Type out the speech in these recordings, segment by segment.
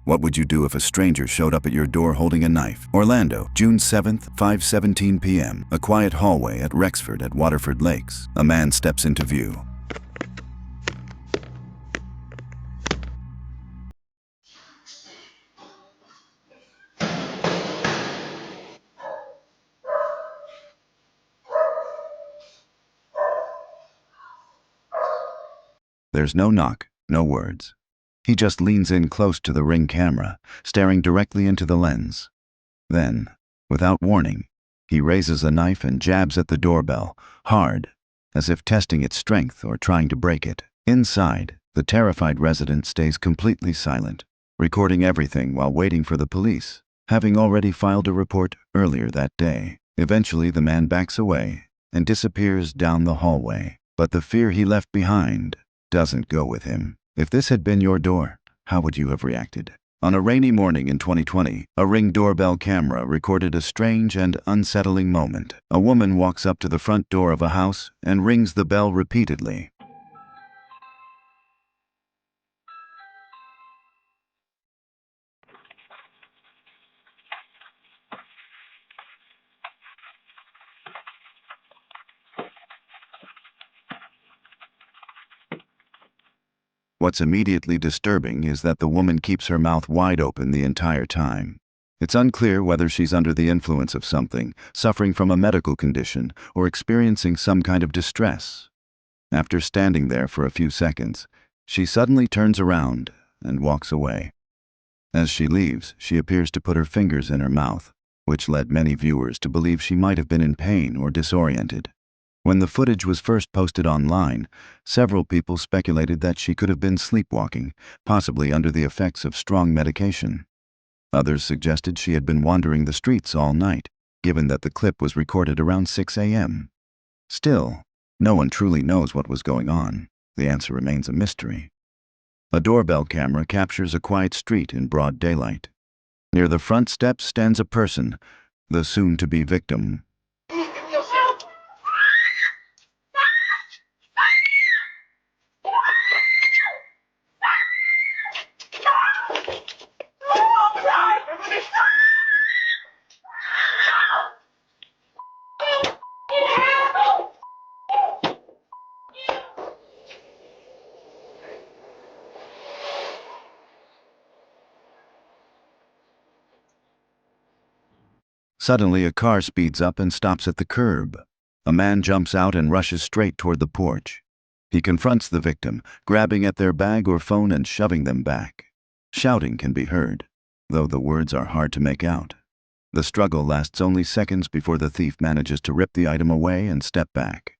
What would you do if a stranger showed up at your door holding a knife? Orlando, June 7th, 5:17 p.m. A quiet hallway at Rexford at Waterford Lakes. A man steps into view. There's no knock, no words. He just leans in close to the Ring camera, staring directly into the lens. Then, without warning, he raises a knife and jabs at the doorbell, hard, as if testing its strength or trying to break it. Inside, the terrified resident stays completely silent, recording everything while waiting for the police, having already filed a report earlier that day. Eventually, the man backs away and disappears down the hallway. But the fear he left behind doesn't go with him. If this had been your door, how would you have reacted? On a rainy morning in 2020, a Ring doorbell camera recorded a strange and unsettling moment. A woman walks up to the front door of a house and rings the bell repeatedly. What's immediately disturbing is that the woman keeps her mouth wide open the entire time. It's unclear whether she's under the influence of something, suffering from a medical condition, or experiencing some kind of distress. After standing there for a few seconds, she suddenly turns around and walks away. As she leaves, she appears to put her fingers in her mouth, which led many viewers to believe she might have been in pain or disoriented. When the footage was first posted online, several people speculated that she could have been sleepwalking, possibly under the effects of strong medication. Others suggested she had been wandering the streets all night, given that the clip was recorded around 6 a.m. Still, no one truly knows what was going on. The answer remains a mystery. A doorbell camera captures a quiet street in broad daylight. Near the front steps stands a person, the soon-to-be victim. Suddenly, a car speeds up and stops at the curb. A man jumps out and rushes straight toward the porch. He confronts the victim, grabbing at their bag or phone and shoving them back. Shouting can be heard, though the words are hard to make out. The struggle lasts only seconds before the thief manages to rip the item away and step back.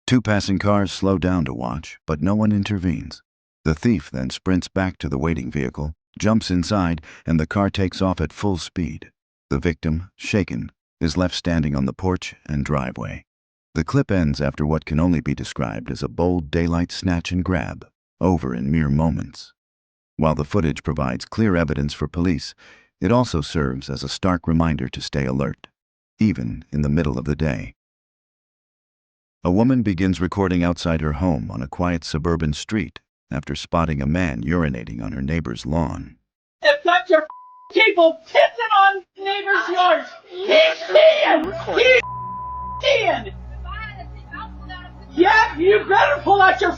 Two passing cars slow down to watch, but no one intervenes. The thief then sprints back to the waiting vehicle, jumps inside, and the car takes off at full speed. The victim, shaken, is left standing on the porch and driveway. The clip ends after what can only be described as a bold daylight snatch and grab, over in mere moments. While the footage provides clear evidence for police, it also serves as a stark reminder to stay alert, even in the middle of the day. A woman begins recording outside her home on a quiet suburban street after spotting a man urinating on her neighbor's lawn. If that's your people pissing on neighbors' yards, he's peeing! He's peeing! Yeah, you better pull out your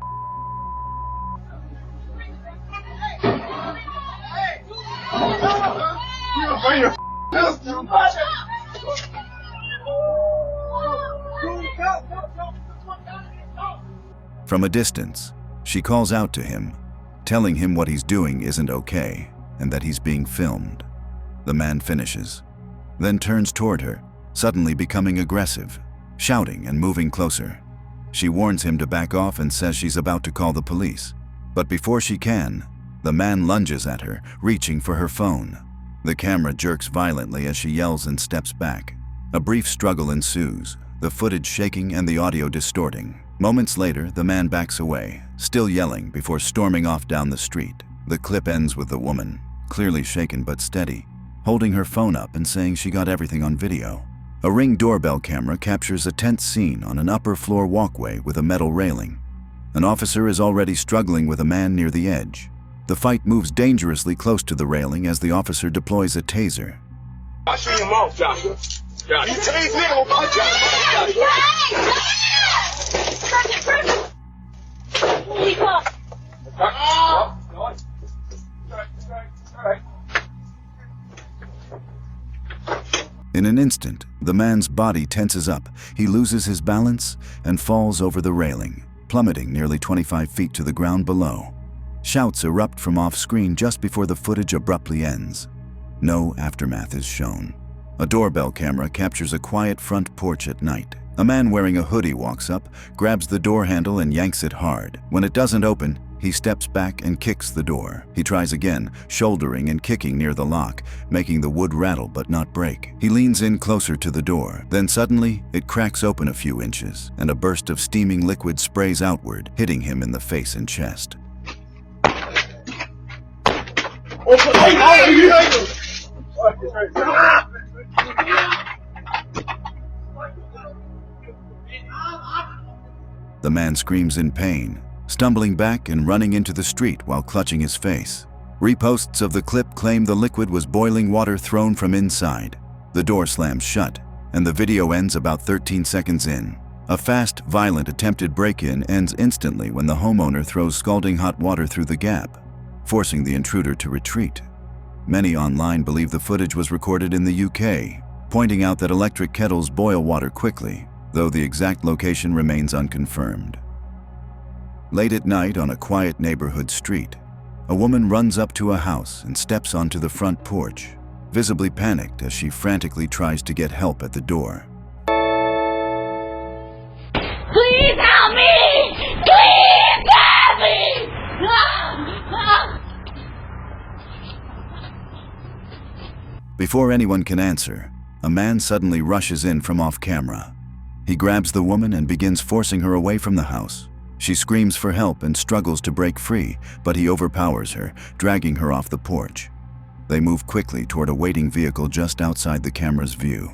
From a distance, she calls out to him, telling him what he's doing isn't okay and that he's being filmed. The man finishes, then turns toward her, suddenly becoming aggressive, shouting and moving closer. She warns him to back off and says she's about to call the police. But before she can, the man lunges at her, reaching for her phone. The camera jerks violently as she yells and steps back. A brief struggle ensues, the footage shaking and the audio distorting. Moments later, the man backs away, still yelling before storming off down the street. The clip ends with the woman, clearly shaken but steady, holding her phone up and saying she got everything on video. A Ring doorbell camera captures a tense scene on an upper floor walkway with a metal railing. An officer is already struggling with a man near the edge. The fight moves dangerously close to the railing as the officer deploys a taser. I see your mouth, Joshua. Yeah, you tase nigga will punch In an instant, the man's body tenses up. He loses his balance and falls over the railing, plummeting nearly 25 feet to the ground below. Shouts erupt from off-screen just before the footage abruptly ends. No aftermath is shown. A doorbell camera captures a quiet front porch at night. A man wearing a hoodie walks up, grabs the door handle and yanks it hard. When it doesn't open, he steps back and kicks the door. He tries again, shouldering and kicking near the lock, making the wood rattle but not break. He leans in closer to the door. Then suddenly, it cracks open a few inches, and a burst of steaming liquid sprays outward, hitting him in the face and chest. The man screams in pain, stumbling back and running into the street while clutching his face. Reposts of the clip claim the liquid was boiling water thrown from inside. The door slams shut, and the video ends about 13 seconds in. A fast, violent attempted break-in ends instantly when the homeowner throws scalding hot water through the gap, forcing the intruder to retreat. Many online believe the footage was recorded in the UK, pointing out that electric kettles boil water quickly, though the exact location remains unconfirmed. Late at night on a quiet neighborhood street, a woman runs up to a house and steps onto the front porch, visibly panicked as she frantically tries to get help at the door. Please help me! Please help me! Before anyone can answer, a man suddenly rushes in from off-camera. He grabs the woman and begins forcing her away from the house. She screams for help and struggles to break free, but he overpowers her, dragging her off the porch. They move quickly toward a waiting vehicle just outside the camera's view.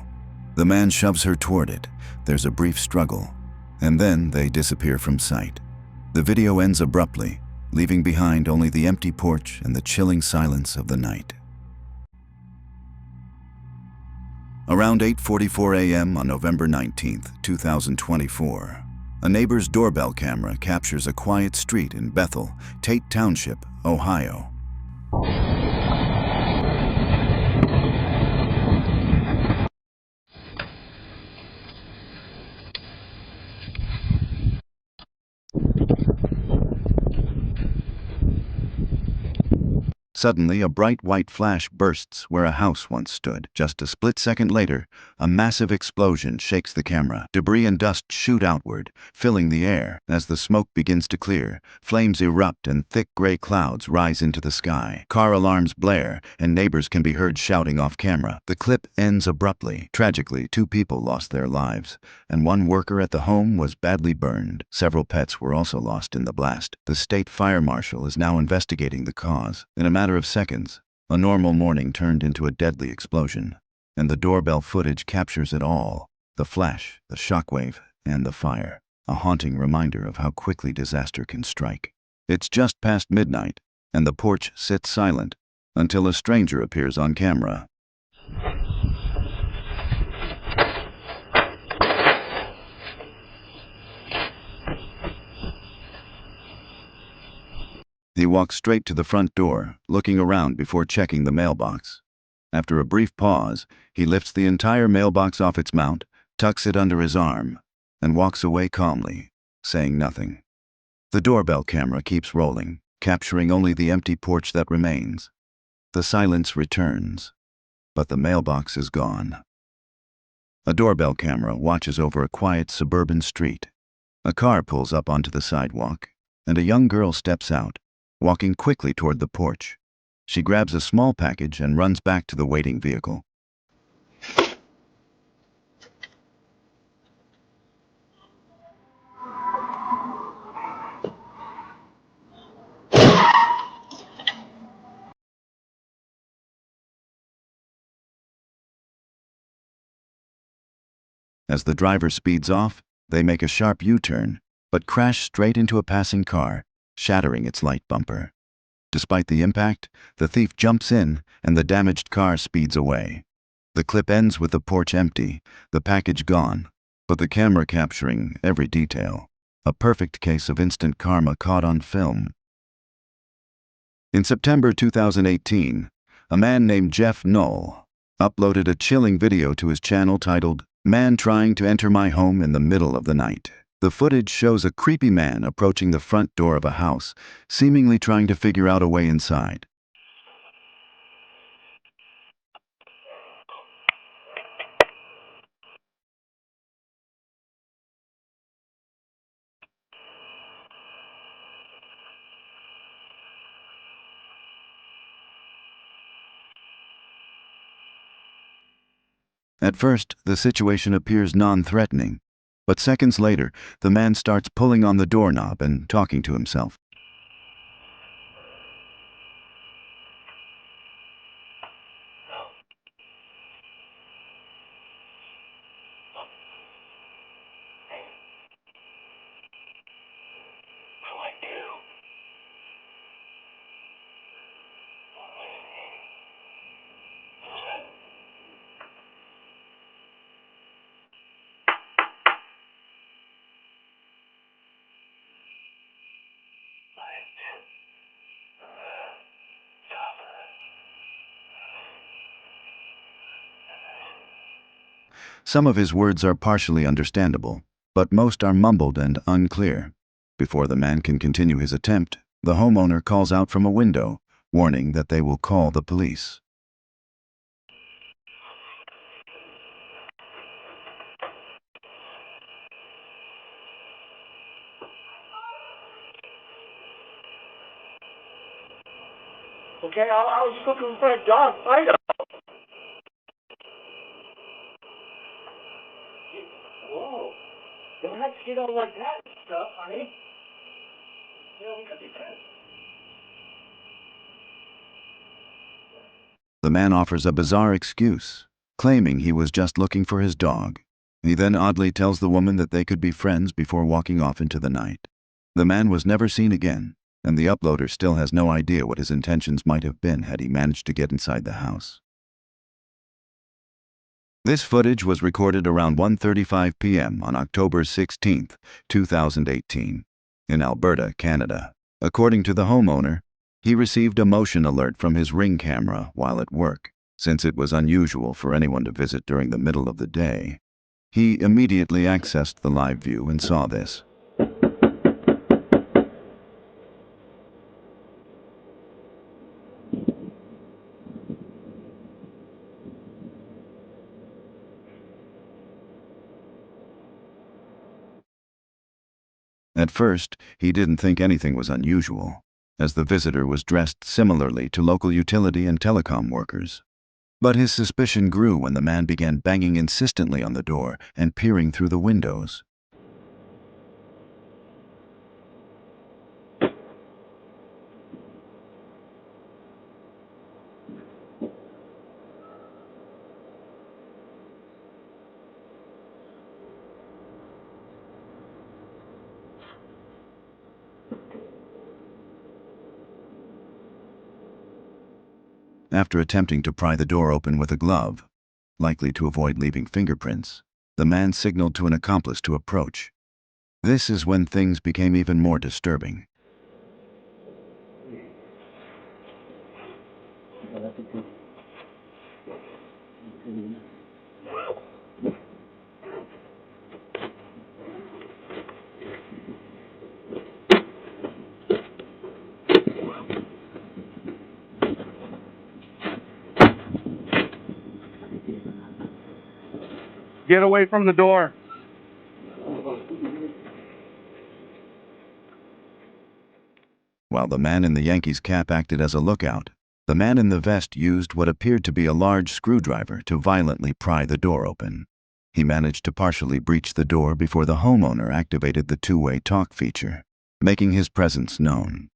The man shoves her toward it. There's a brief struggle, and then they disappear from sight. The video ends abruptly, leaving behind only the empty porch and the chilling silence of the night. Around 8:44 a.m. on November 19, 2024, a neighbor's doorbell camera captures a quiet street in Bethel, Tate Township, Ohio. Suddenly, a bright white flash bursts where a house once stood. Just a split second later, a massive explosion shakes the camera. Debris and dust shoot outward, filling the air. As the smoke begins to clear, flames erupt and thick gray clouds rise into the sky. Car alarms blare, and neighbors can be heard shouting off camera. The clip ends abruptly. Tragically, 2 people lost their lives, and 1 worker at the home was badly burned. Several pets were also lost in the blast. The state fire marshal is now investigating the cause. In a matter of seconds, a normal morning turned into a deadly explosion, and the doorbell footage captures it all: the flash, the shockwave, and the fire. A haunting reminder of how quickly disaster can strike. It's just past midnight, and the porch sits silent until a stranger appears on camera. He walks straight to the front door, looking around before checking the mailbox. After a brief pause, he lifts the entire mailbox off its mount, tucks it under his arm, and walks away calmly, saying nothing. The doorbell camera keeps rolling, capturing only the empty porch that remains. The silence returns, but the mailbox is gone. A doorbell camera watches over a quiet suburban street. A car pulls up onto the sidewalk, and a young girl steps out, walking quickly toward the porch. She grabs a small package and runs back to the waiting vehicle. As the driver speeds off, they make a sharp U-turn, but crash straight into a passing car, shattering its light bumper. Despite the impact, the thief jumps in and the damaged car speeds away. The clip ends with the porch empty, the package gone, but the camera capturing every detail. A perfect case of instant karma caught on film. In September 2018, a man named Jeff Knoll uploaded a chilling video to his channel titled, "Man Trying to Enter My Home in the Middle of the Night." The footage shows a creepy man approaching the front door of a house, seemingly trying to figure out a way inside. At first, the situation appears non-threatening, but seconds later, the man starts pulling on the doorknob and talking to himself. Some of his words are partially understandable, but most are mumbled and unclear. Before the man can continue his attempt, the homeowner calls out from a window, warning that they will call the police. Okay, I was just looking for a dog fight. Whoa. Don't have to get all like that and stuff, honey. You know, we could be friends. The man offers a bizarre excuse, claiming he was just looking for his dog. He then oddly tells the woman that they could be friends before walking off into the night. The man was never seen again, and the uploader still has no idea what his intentions might have been had he managed to get inside the house. This footage was recorded around 1:35 p.m. on October 16, 2018, in Alberta, Canada. According to the homeowner, he received a motion alert from his Ring camera while at work. Since it was unusual for anyone to visit during the middle of the day, he immediately accessed the live view and saw this. At first, he didn't think anything was unusual, as the visitor was dressed similarly to local utility and telecom workers. But his suspicion grew when the man began banging insistently on the door and peering through the windows. After attempting to pry the door open with a glove, likely to avoid leaving fingerprints, the man signaled to an accomplice to approach. This is when things became even more disturbing. Get away from the door. While the man in the Yankees cap acted as a lookout, the man in the vest used what appeared to be a large screwdriver to violently pry the door open. He managed to partially breach the door before the homeowner activated the two-way talk feature, making his presence known.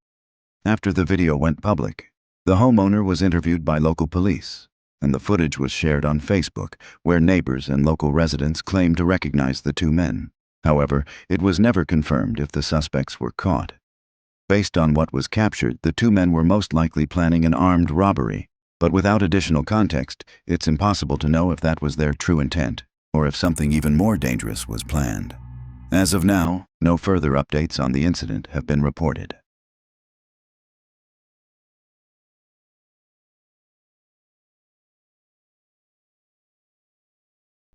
After the video went public, the homeowner was interviewed by local police, and the footage was shared on Facebook, where neighbors and local residents claimed to recognize the two men. However, it was never confirmed if the suspects were caught. Based on what was captured, the two men were most likely planning an armed robbery, but without additional context, it's impossible to know if that was their true intent, or if something even more dangerous was planned. As of now, no further updates on the incident have been reported.